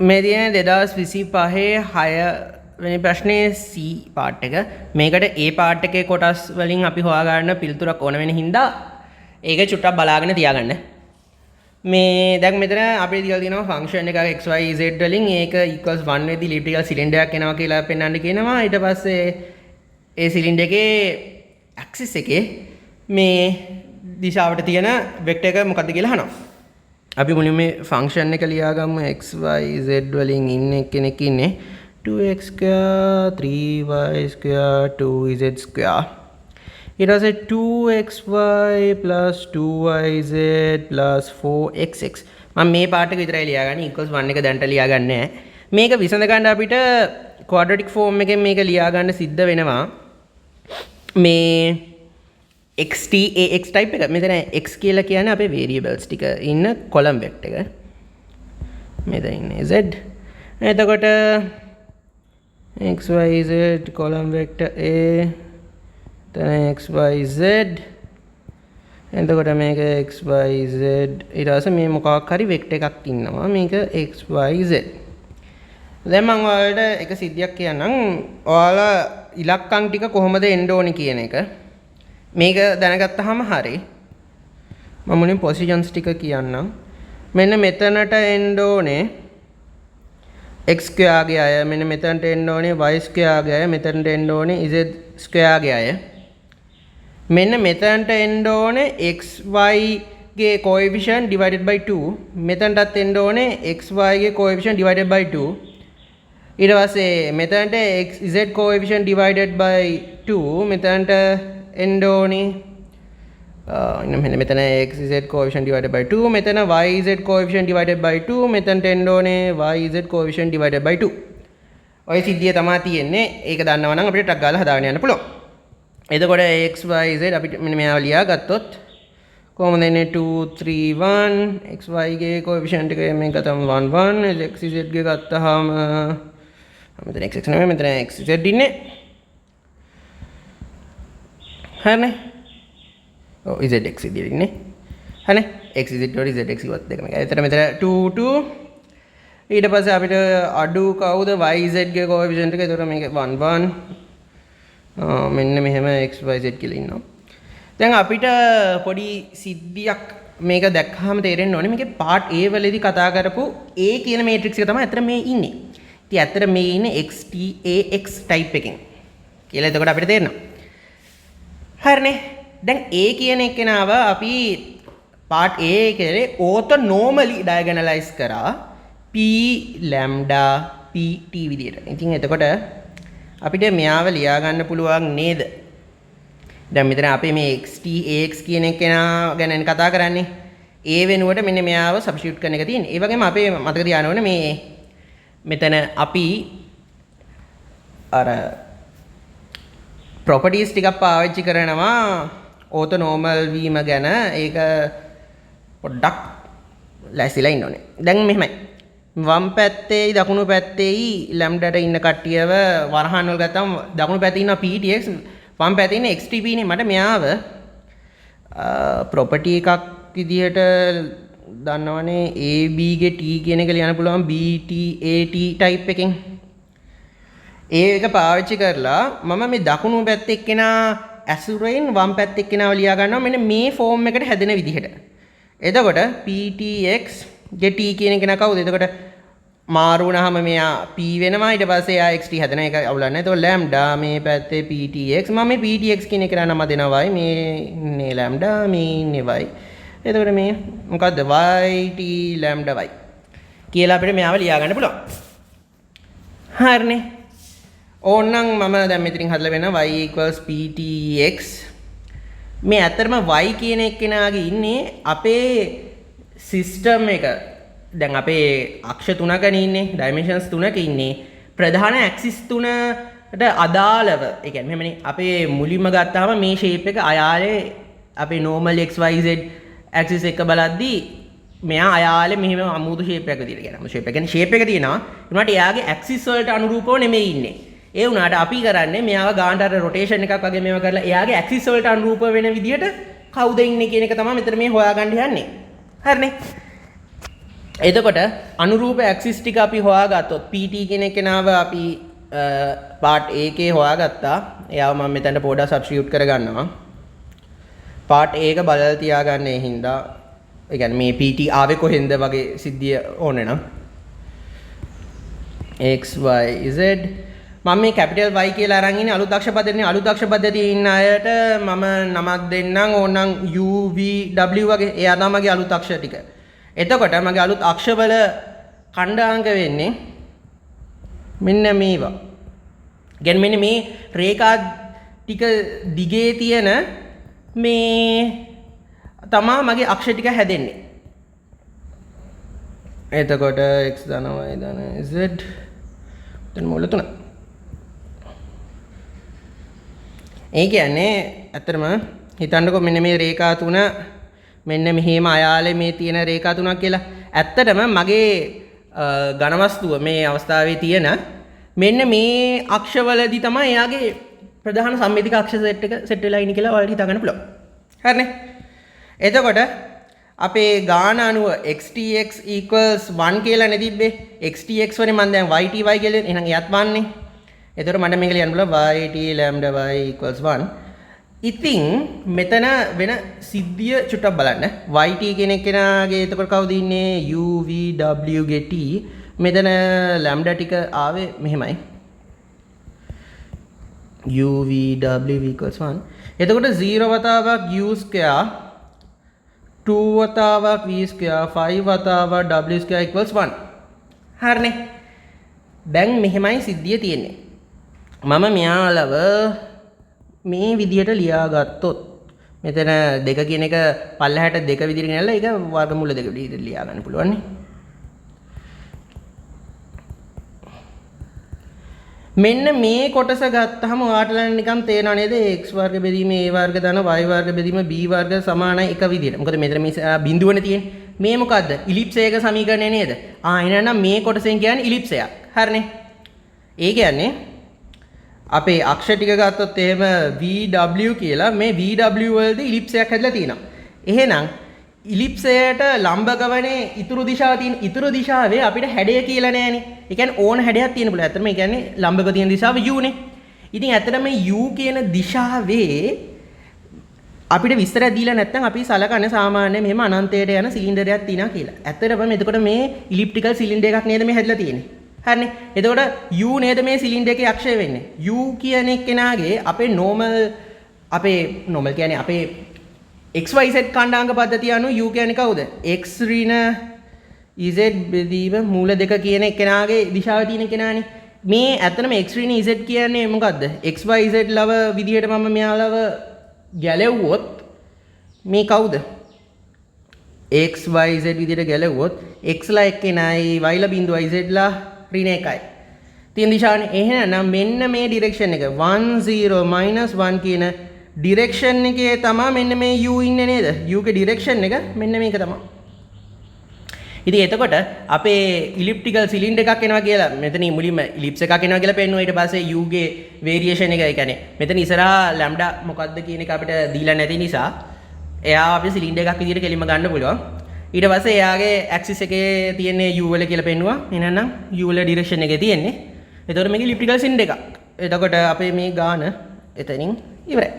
මේ තියෙන 2025 6 වෙනි ප්‍රශ්නේ C පාර්ට් එක. මේකට A පාර්ට් එකේ කොටස් වලින් අපි හොයාගන්න පිළිතුරක් ඕන වෙන හින්දා ඒක චුට්ටක් බලාගෙන තියාගන්න. මේ දැන් මෙතන අපිට දීලා තියෙනවා ෆන්ක්ෂන් එකක x y z වලින් ඒක equals 1 වෙද්දි elliptical cylinder එකක් එනවා කියලා පෙන්වන්න කියනවා. ඊට පස්සේ ඒ සිලින්ඩර් එකේ ඇක්සිස් එකේ මේ දිශාවට තියෙන වෙක්ටර් එක මොකක්ද කියලා අහනවා. අපි මුලින්ම මේ ෆන්ක්ෂන් එක ලියාගමු. x y z වලින් ඉන්නේ කෙනෙක් ඉන්නේ 2x square 3y square 2z square. ඊට පස්සේ 2xy plus 2yz plus 4xx. මම මේ පාර්ට් එක විතරයි ලියාගන්නේ. equals 1 එක දැන්ට ලියාගන්නේ නැහැ. මේක විසඳ ගන්න අපිට quadratic form එකෙන් මේක ලියාගන්න සිද්ධ වෙනවා. මේ xt ax type එක. මෙතන x කියලා කියන්නේ අපේ variables ටික ඉන්න column vector එක. මෙතන ඉන්නේ z. එතකොට xyz column vector a then xyz එතකොට මේක xyz ඊට පස්සේ මේ මොකක් හරි වෙක්ටර් එකක් ඉන්නවා. මේක xyz. දැන් මම ඔයාලට එක සිද්ධියක් කියන්නම්. ඔයාලා ඉලක්කම් ටික කොහොමද එන්න ඕනේ කියන එක මේක දැනගත්තාම හරි. මම මුලින් පොසිෂන්ස් ටික කියන්නම්. මෙන්න මෙතනට එන්න ඕනේ x square ගේ අය, මෙන්න මෙතනට එන්න ඕනේ y square ගේ අය, මෙතනට එන්න ඕනේ z square ගේ අය. මෙන්න මෙතනට එන්න ඕනේ xy ගේ coefficient divided by 2. මෙතනටත් එන්න ඕනේ xy ගේ coefficient divided by 2. ඊට පස්සේ මෙතනට xz coefficient divided by 2. මෙතනට එන්න ඕනේ මෙන්න මෙතන xz coefficient divided by 2. මෙතන yz coefficient divided by 2. මෙතනට එන්න ඕනේ yz coefficient divided by 2. ඔය සිද්ධිය තමයි තියෙන්නේ. ඒක දන්නවා නම් අපිට ටක් ගාලා හදාගෙන යන්න පුළුවන්. එතකොට xyz අපිට මෙන්න මෙයා ලියා ගත්තොත් කොහොමද එන්නේ 2 3 1 xy ගේ coefficient එක මේක තමයි 1 1 xz ගේ ගත්තාම මෙතන xx නෙමෙයි මෙතන xz ඉන්නේ. හරිනේ. ඔව් zx විදියට ඉන්නේ. හරිනේ. xz වල zx ඉවත් දෙකම එකයි. එතන මෙතන 2 2 ඊට පස්සේ අපිට අඩු කවුද yz ගේ coefficient එක. එතකොට මේක 1 1 මෙන්න මෙහෙම xyz කියලා ඉන්නවා. දැන් අපිට පොඩි සිද්ධියක් මේක දැක්කහම තේරෙන්න ඕනේ මේකේ part A වලදී කතා කරපු A කියන matrix එක තමයි අතර මේ ඉන්නේ. ඉතින් අතර මේ ඉන්නේ xt ax type එකකින් කියලා එතකොට අපිට තේරෙනවා. හරිනේ. දැන් A කියන එකේනාව අපි part A එකේ orthonormally diagonalize කරා p lambda pt විදියට. ඉතින් එතකොට අපිට මෙයාව ලියා ගන්න පුළුවන් නේද? දැන් මෙතන අපි මේ xt ax කියන එකේනා ගැන කතා කරන්නේ. A වෙනුවට මෙන්න මෙයාව සබ්ස්ටිටියුට් කරන එක තියෙන්නේ. ඒ වගේම අපේ මතක තියාගන්න ඕනේ මේ මෙතන අපි අර properties ටිකක් පාවිච්චි කරනවා orthonormal වීම ගැන. ඒක පොඩ්ඩක් ලැසිලා ඉන්න ඕනේ. දැන් මෙහෙමයි. වම් පැත්තේ දකුණු පැත්තේ ලැම්ඩාට ඉන්න කට්ටියව වරහන් වල ගත්තම දකුණු පැත්තේ ඉන්න ptx වම් පැත්තේ ඉන්න xtp නේ. මට මෙයාව property එකක් විදිහට දන්නවනේ ab ගේ t කියන එක ලියන්න පුළුවන් bt at type එකෙන්. ඒක පාවිච්චි කරලා මම මේ දකුණු පැත්තේ එක්කෙනා ඇසුරෙන් වම් පැත්තේ එක්කෙනාව ලියා ගන්නවා මෙන්න මේ ෆෝම් එකට හැදෙන විදිහට. එතකොට ptx ගේ t කියන කෙනා කවුද? එතකොට මාරු වුණාම මෙයා p වෙනවා. ඊට පස්සේ එයා xt හැදෙන එක අවුලක් නැහැ. එතකොට lambda මේ පැත්තේ ptx මම මේ ptx කියන එකට නම දෙනවා y. මේ ඉන්නේ lambda මේ ඉන්නේ y. එතකොට මේ මොකද්ද yt lambda y කියලා අපිට මෙයාව ලියා ගන්න පුළුවන්. හරිනේ. ඕනනම් මම දැන් මෙතනින් හදලා වෙන y equals ptx. මේ ඇත්තටම y කියන එක්කෙනාගේ ඉන්නේ අපේ සිස්ටම් එක. දැන් අපේ අක්ෂ තුනක ඉන්නේ dimensions තුනක ඉන්නේ ප්‍රධාන axis තුනට අදාළව. ඒ කියන්නේ මෙහෙමනේ අපේ මුලින්ම ගත්තාම මේ shape එක අයාලේ අපේ normal xyz axis එක බලද්දී මෙයා අයාලේ මෙහෙම අමුතු shape එකක විදිහට කියනවා. shape එක කියන්නේ shape එක තියෙනවා. ඒ වුණාට එයාගේ axis වලට අනුරූපව නෙමෙයි ඉන්නේ. ඒ වුණාට අපි කරන්නේ මෙයාව ගානට අර rotation එකක් වගේ මේව කරලා එයාගේ axis වලට අනුරූපව වෙන විදිහට කවුද ඉන්නේ කියන එක තමයි මෙතන මේ හොයාගන්න යන්නේ. හරිනේ. එතකොට අනුරූප ඇක්සිස් ටික අපි හොයාගත්තොත් PT කියන කෙනාව අපි පාර්ට් A එකේ හොයාගත්තා. එයාව මම මෙතනට පොඩ්ඩක් සබ්ස්ටිටියුට් කරගන්නවා. පාර්ට් A එක බලලා තියාගන්න ඒ හින්දා ඒ කියන්නේ මේ PT ආවේ කොහෙන්ද වගේ සිද්ධිය ඕනේ නම් x y z මම මේ කැපිටල් Y කියලා අරන් ඉන්නේ අලුත් අක්ෂර පද්ධතියේ අලුත් අක්ෂර පද්ධතියේ ඉන්න අයට මම නමක් දෙන්නම් ඕනනම් u v w වගේ එයා තමයි මගේ අලුත් අක්ෂර ටික. එතකොට මගේ අලුත් අක්ෂරවල ඛණ්ඩාංක වෙන්නේ මෙන්න මේවා. කියන්නේ මෙන්න මේ රේඛා ටික දිගේ තියෙන මේ තමා මගේ අක්ෂර ටික හැදෙන්නේ. එතකොට x ධන y ධන z දැන් මූල තුන. ඒ කියන්නේ ඇත්තටම හිතන්නකෝ මෙන්න මේ රේඛා තුන මෙන්න මෙහෙම අයාලේ මේ තියෙන රේඛා තුනක් කියලා. ඇත්තටම මගේ ඝන වස්තුව මේ අවස්ථාවේ තියෙන මෙන්න මේ අක්ෂවලදී තමයි එයාගේ ප්‍රධාන සම්මිතික අක්ෂ සෙට් වෙලා ඉන්නේ කියලා ඔයාලට හිතා ගන්න පුළුවන්. හරිනේ. එතකොට අපේ ගාන අනුව xtx = 1 කියලා නේ තිබ්බේ. xtx වනේ මම දැන් yty කියලා එහෙනම් එයත් 1 නේ. එතකොට මට මේක ලියන්න පුළුවන් yt λ y = 1. ඉතින් මෙතන වෙන සිද්ධිය චුට්ටක් බලන්න. yt කියන කෙනාගේ එතකොට කවුද ඉන්නේ? u v w ගේ t. මෙතන ලැම්ඩා ටික ආවේ මෙහෙමයි. u v w = 1. එතකොට 0 වතාවක් u² 2 වතාවක් v² 5 වතාවක් w² = 1. හරිනේ. දැන් මෙහෙමයි සිද්ධිය තියෙන්නේ. මම මෙයාලව මේ විදිහට ලියාගත්තොත් මෙතන දෙක කියන එක පල්ලහැට දෙක විදිහට ගෙනල්ලා ඒක වර්ගමූල දෙක විදිහට ලියා ගන්න පුළුවන් නේ. මෙන්න මේ කොටස ගත්තාම ඔයාලට නිකන් තේරෙනව නේද x වර්ග බෙදීම a වර්ග ධන y වර්ග බෙදීම b වර්ග සමානයි එක විදිහට. මොකද මෙතන මේ බිඳුවනේ තියෙන්නේ. මේ මොකද්ද? ඉලිප්ස් එක සමීකරණය නේද? එහෙනම් මේ කොටසෙන් කියන්නේ ඉලිප්ස් එකක්. හරිනේ. ඒ කියන්නේ අපේ අක්ෂ ටික ගත්තොත් එහෙම VW කියලා මේ VW වලදී ඉලිප්ස් එකක් හැදලා තියෙනවා. එහෙනම් ඉලිප්ස් එකට ලම්බකවනේ ඉතුරු දිශාව තියෙන ඉතුරු දිශාවේ අපිට හැඩය කියලා නෑනේ. ඒ කියන්නේ ඕන හැඩයක් තියෙන පුළුවන්. ඇත්තටම ඒ කියන්නේ ලම්බක තියෙන දිශාව u නේ. ඉතින් ඇත්තටම මේ u කියන දිශාවේ අපිට විස්තරයක් දීලා නැත්නම් අපි සලකන්නේ සාමාන්‍ය මෙහෙම අනන්තයට යන සිලින්ඩරයක් තියෙනවා කියලා. ඇත්තටම එතකොට මේ ඉලිප්ටිකල් සිලින්ඩර් එකක් නේද මේ හැදලා තියෙන්නේ. හරිනේ. එතකොට u නේද මේ සිලින්ඩර් එකේ අක්ෂය වෙන්නේ. u කියන එක්කෙනාගේ අපේ normal කියන්නේ අපේ XYZ ඛණ්ඩාංග පද්ධතිය අනුව u කියන්නේ කවුද? x ඍණ z බෙදීම මූල දෙක කියන එක්කෙනාගේ දිශාව තියෙන කෙනානේ. මේ ඇත්තටම x ඍණ z කියන්නේ මොකද්ද? XYZ ලව විදිහට මම මෙයාලව ගැලෙව්වොත් මේ කවුද? XYZ විදිහට ගැලෙව්වොත් x ලා එක්කෙනයි y ලා බිඳුවයි z ලා ඍණ එකයි. තියෙන දිශාවනේ. එහෙනම් මෙන්න මේ ඩිරෙක්ෂන් එක 1 0 -1 කියන ඩිරෙක්ෂන් එකේ තමයි මෙන්න මේ u ඉන්නේ නේද? u ගේ ඩිරෙක්ෂන් එක මෙන්න මේක තමයි. ඉතින් එතකොට අපේ ඉලිප්ටිකල් සිලින්ඩර් එකක් එනවා කියලා මෙතන මුලින්ම ඉලිප්ස් එකක් එනවා කියලා පෙන්නුවා. ඊට පස්සේ u ගේ වේරියේෂන් එක ඒ කියන්නේ මෙතන ඉස්සරහා ලැම්ඩා මොකක්ද කියන එක අපිට දීලා නැති නිසා එයා අපේ සිලින්ඩර් එකක් විදිහට කෙලින්ම ගන්න පුළුවන්. ඊට පස්සේ එයාගේ ඇක්සිස් එකේ තියෙන u වල කියලා පෙන්නුවා. එහෙනම් u වල ඩිරෙක්ෂන් එකේ තියෙන්නේ. එතකොට මේක ඉලිප්ටිකල් සිලින්ඩර් එකක්. එතකොට අපේ මේ ගාන එතනින් ඉවරයි.